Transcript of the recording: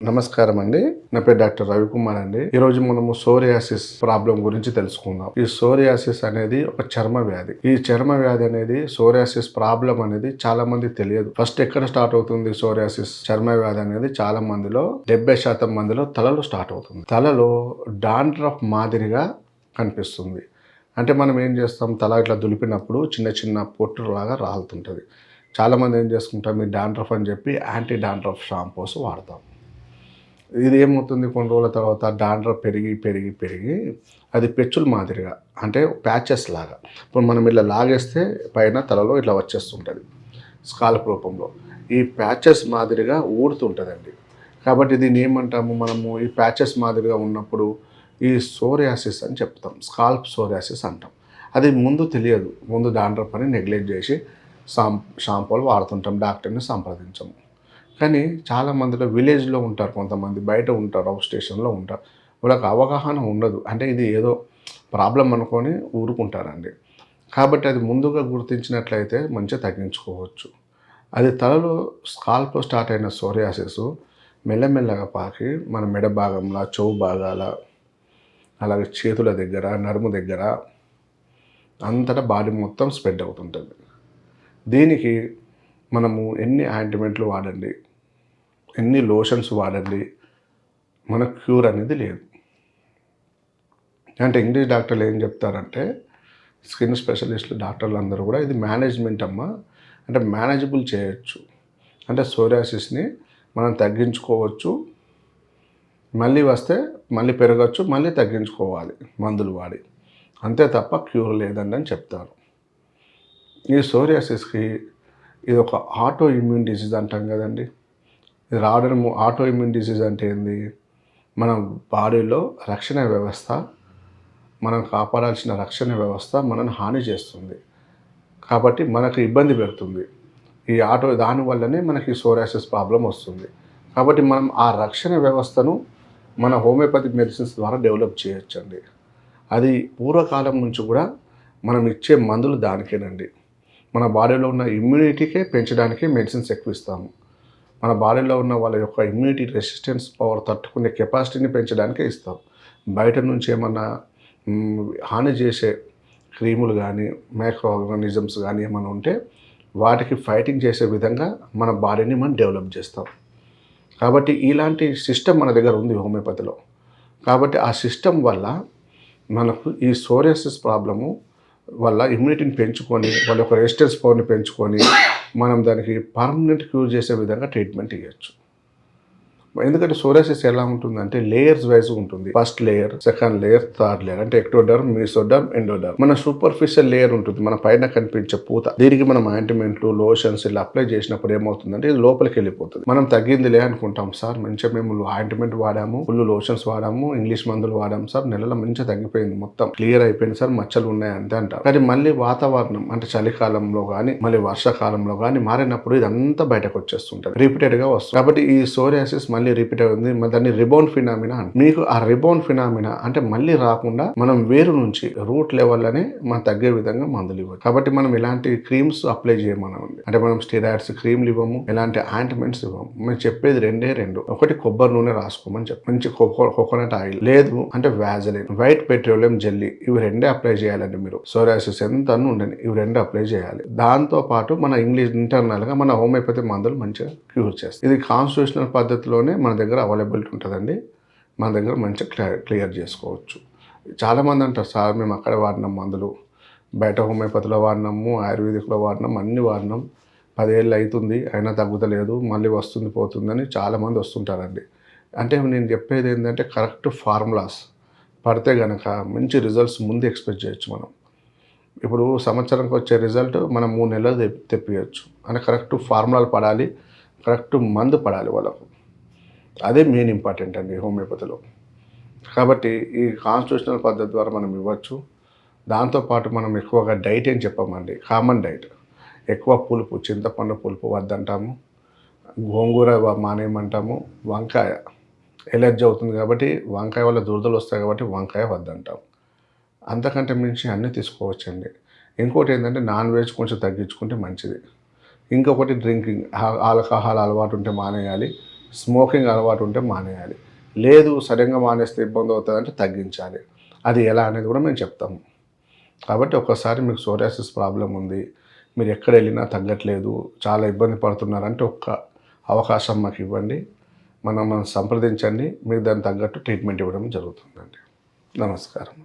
నమస్కారం అండి. నా పేరు డాక్టర్ రవికుమార్ అండి. ఈరోజు మనము సోరియాసిస్ ప్రాబ్లం గురించి తెలుసుకుందాం. ఈ సోరియాసిస్ అనేది ఒక చర్మ వ్యాధి. ఈ చర్మ వ్యాధి అనేది సోరియాసిస్ ప్రాబ్లం అనేది చాలా మంది తెలియదు. ఫస్ట్ ఎక్కడ స్టార్ట్ అవుతుంది సోరియాసిస్ చర్మ వ్యాధి అనేది? చాలా మందిలో 70% మందిలో తలలో స్టార్ట్ అవుతుంది. తలలో డాండ్రఫ్ మాదిరిగా కనిపిస్తుంది. అంటే మనం ఏం చేస్తాం, తల ఇట్లా దులిపినప్పుడు చిన్న చిన్న పొట్టులాగా రాలుతుంటుంది. చాలామంది ఏం చేసుకుంటాం, ఈ డాండ్రఫ్ అని చెప్పి యాంటీ డాండ్రఫ్ షాంపూస్ వాడతాం. ఇది ఏమవుతుంది, కొన్ని రోజుల తర్వాత డాండ్రఫ్ పెరిగి అది పెచ్చుల మాదిరిగా, అంటే ప్యాచెస్ లాగా. ఇప్పుడు మనం ఇట్లా లాగేస్తే పైన తలలో ఇట్లా వచ్చేస్తుంటుంది స్కాల్ప్ రూపంలో. ఈ ప్యాచెస్ మాదిరిగా ఊడుతుంటుందండి. కాబట్టి దీన్ని ఏమంటాము మనము, ఈ ప్యాచెస్ మాదిరిగా ఉన్నప్పుడు ఈ సోరియాసిస్ అని చెప్తాం, స్కాల్ప్ సోరియాసిస్ అంటాం. అది ముందు తెలియదు, ముందు డాండ్రఫ్ అని నెగ్లెక్ట్ చేసి షాంపూలు వాడుతుంటాం, డాక్టర్ని సంప్రదించము. కానీ చాలామందిలో విలేజ్లో ఉంటారు, కొంతమంది బయట ఉంటారు, అవుట్ స్టేషన్లో ఉంటారు. వాళ్ళకి అవగాహన ఉండదు, అంటే ఇది ఏదో ప్రాబ్లం అనుకొని ఊరుకుంటారండి. కాబట్టి అది ముందుగా గుర్తించినట్లయితే మంచిగా తగ్గించుకోవచ్చు. అది తలలో స్కాల్ప్లో స్టార్ట్ అయిన సోరియాసిస్ మెల్లమెల్లగా పాకి మన మెడ భాగంలో, చెవు భాగాల, అలాగే చేతుల దగ్గర, నడుము దగ్గర అంతటా బాడీ మొత్తం స్ప్రెడ్ అవుతుంటుంది. దీనికి మనము ఎన్ని ఆయింట్మెంట్లు వాడండి, ఎన్ని లోషన్స్ వాడండి, మనకు క్యూర్ అనేది లేదు. అంటే ఇంగ్లీష్ డాక్టర్లు ఏం చెప్తారంటే, స్కిన్ స్పెషలిస్టులు డాక్టర్లు అందరూ కూడా ఇది మేనేజ్మెంట్ అమ్మా, అంటే మేనేజబుల్ చేయొచ్చు, అంటే సోరియాసిస్ని మనం తగ్గించుకోవచ్చు, మళ్ళీ వస్తే మళ్ళీ పెరగచ్చు, మళ్ళీ తగ్గించుకోవాలి మందులు వాడి, అంతే తప్ప క్యూర్ లేదండి అని చెప్తారు. ఈ సోరియాసిస్కి ఇది ఒక ఆటో ఇమ్యూన్ డిసీజ్ అంటాం కదండి. ఇది రావడము, ఆటో ఇమ్యూన్ డిసీజ్ అంటే ఏంది, మన బాడీలో రక్షణ వ్యవస్థ, మనం కాపాడాల్సిన రక్షణ వ్యవస్థ మనల్ని హాని చేస్తుంది, కాబట్టి మనకు ఇబ్బంది పెడుతుంది. ఈ దానివల్లనే మనకి సోరియాసిస్ ప్రాబ్లం వస్తుంది. కాబట్టి మనం ఆ రక్షణ వ్యవస్థను మన హోమియోపతిక్ మెడిసిన్స్ ద్వారా డెవలప్ చేయొచ్చండి. అది పూర్వకాలం నుంచి కూడా మనం ఇచ్చే మందులు దానికేనండి. మన బాడీలో ఉన్న ఇమ్యూనిటీకే పెంచడానికి మెడిసిన్స్ ఎక్కువ ఇస్తాము. మన బాడీలో ఉన్న వాళ్ళ యొక్క ఇమ్యూనిటీ రెసిస్టెన్స్ పవర్ తట్టుకునే కెపాసిటీని పెంచడానికే ఇస్తాం. బయట నుంచి ఏమన్నా హాని చేసే క్రీములు కానీ, మైక్రో ఆర్గానిజమ్స్ కానీ ఏమైనా ఉంటే వాటికి ఫైటింగ్ చేసే విధంగా మన బాడీని మనం డెవలప్ చేస్తాం. కాబట్టి ఇలాంటి సిస్టమ్ మన దగ్గర ఉంది హోమియోపతిలో. కాబట్టి ఆ సిస్టమ్ వల్ల మనకు ఈ సోరియాసిస్ ప్రాబ్లము వల్ల ఇమ్యూనిటీని పెంచుకొని, వాళ్ళ యొక్క రెసిస్టెన్స్ పవర్ని పెంచుకొని మనం దానికి పర్మనెంట్ క్యూర్ చేసే విధంగా ట్రీట్మెంట్ ఇవ్వచ్చు. ఎందుకంటే సోరియాసిస్ ఎలా ఉంటుందంటే లేయర్స్ వైజ్ ఉంటుంది. First layer, second layer, third layer, అంటే ఎక్టోడర్మ్, మీసోడర్మ్, ఎండోడర్మ్. మన సూపర్ఫిషియల్ లేయర్ ఉంటుంది, మన పైన కనిపించే పూత. దీనికి మనం ఆయింట్మెంట్లు, లోషన్స్ ఇలా అప్లై చేసినప్పుడు ఏమవుతుందంటే ఇది లోపలికి వెళ్ళిపోతుంది. మనం తగ్గిందిలే అనుకుంటాం, సార్ మంచిగా మేము ఆయింట్మెంట్ వాడాము, ఫుల్ లోషన్స్ వాడాము, ఇంగ్లీష్ మందులు వాడాము సార్, నెలలో మంచిగా తగ్గిపోయింది, మొత్తం క్లియర్ అయిపోయింది సార్, మచ్చలు ఉన్నాయి అంతే అంటారు. కానీ మళ్ళీ వాతావరణం, అంటే చలికాలంలో కానీ మళ్ళీ వర్షాకాలంలో కానీ మారినప్పుడు ఇదంతా బయటకు వచ్చేస్తుంటుంది, రిపీటెడ్గా వస్తుంది. కాబట్టి ఈ సోరియాసిస్ మళ్ళీ రిపీట్ అవుతుంది. దాన్ని రిబౌండ్ ఫినామినా. మీకు ఆ రిబౌండ్ ఫినామినా అంటే మళ్ళీ రాకుండా మనం వేరు నుంచి రూట్ లెవెల్లోనే మనం తగ్గే విధంగా మందులు ఇవ్వచ్చు. కాబట్టి మనం ఎలాంటి క్రీమ్స్ అప్లై చేయమనండి, అంటే మనం స్టెరాయిడ్స్ క్రీమ్లు ఇవ్వము, ఎలాంటి ఆయింట్మెంట్స్ ఇవ్వము. మేము చెప్పేది రెండే రెండు. ఒకటి కొబ్బరి నూనె రాసుకోమని చెప్పి, మంచి కోకోనట్ ఆయిల్, లేదు అంటే వ్యాజలిన్, వైట్ పెట్రోలియం జెల్లీ, ఇవి రెండే అప్లై చేయాలండి. మీరు సోరియాసిస్ ఎంత ఉండని ఇవి రెండు అప్లై చేయాలి. దాంతో పాటు మన ఇంగ్లీష్ ఇంటర్నల్ గా మన హోమియోపతి మందులు మంచిగా క్యూర్ చేస్తాయి. ఇది కాన్స్టిట్యూషనల్ పద్ధతిలోనే మన దగ్గర అవైలబిలిటీ ఉంటుందండి. మన దగ్గర మంచిగా క్లియర్ చేసుకోవచ్చు. చాలామంది అంటారు, సార్ మేము అక్కడ వాడినాం మందులు, బయట హోమియోపతిలో వాడినాము, ఆయుర్వేదిక్లో వాడినాం, అన్ని వాడినాం, 10 ఏళ్ళు అవుతుంది అయినా తగ్గుతలేదు, మళ్ళీ వస్తుంది పోతుందని చాలామంది వస్తుంటారండి. అంటే నేను చెప్పేది ఏంటంటే కరెక్ట్ ఫార్ములాస్ పడితే కనుక మంచి రిజల్ట్స్ ముందు ఎక్స్పెక్ట్ చేయొచ్చు. మనం ఇప్పుడు సంవత్సరంకి వచ్చే రిజల్ట్ మనం 3 నెలలు తెప్పియచ్చు. అంటే కరెక్ట్ ఫార్ములాలు పడాలి, కరెక్ట్ మందు పడాలి వాళ్ళకు. అదే మెయిన్ ఇంపార్టెంట్ అండి హోమియోపతిలో. కాబట్టి ఈ కాన్స్టిట్యూషనల్ పద్ధతి ద్వారా మనం ఇవ్వచ్చు. దాంతోపాటు మనం ఎక్కువగా డైట్ ఏం చెప్పామండి, కామన్ డైట్. ఎక్కువ పులుపు, చింతపండు పులుపు వద్దంటాము, గోంగూర మానేయమంటాము, వంకాయ ఎలర్జీ అవుతుంది కాబట్టి, వంకాయ వల్ల దురదలు వస్తాయి కాబట్టి వంకాయ వద్దంటాం. అంతకంటే మించి అన్నీ తీసుకోవచ్చండి. ఇంకోటి ఏంటంటే నాన్ వెజ్ కొంచెం తగ్గించుకుంటే మంచిది. ఇంకొకటి డ్రింకింగ్, ఆల్కహాల్ అలవాటు ఉంటే మానేయాలి. స్మోకింగ్ అలవాటు ఉంటే మానేయాలి. లేదు సడన్గా మానేస్తే ఇబ్బంది అవుతుందంటే తగ్గించాలి. అది ఎలా అనేది కూడా మేము చెప్తాము. కాబట్టి ఒక్కసారి మీకు సోరియాసిస్ ప్రాబ్లం ఉంది, మీరు ఎక్కడ వెళ్ళినా తగ్గట్లేదు, చాలా ఇబ్బంది పడుతున్నారంటే ఒక్క అవకాశం మాకు ఇవ్వండి. మనం సంప్రదించండి. మీకు దానికి తగ్గట్టు ట్రీట్మెంట్ ఇవ్వడం జరుగుతుందండి. నమస్కారం.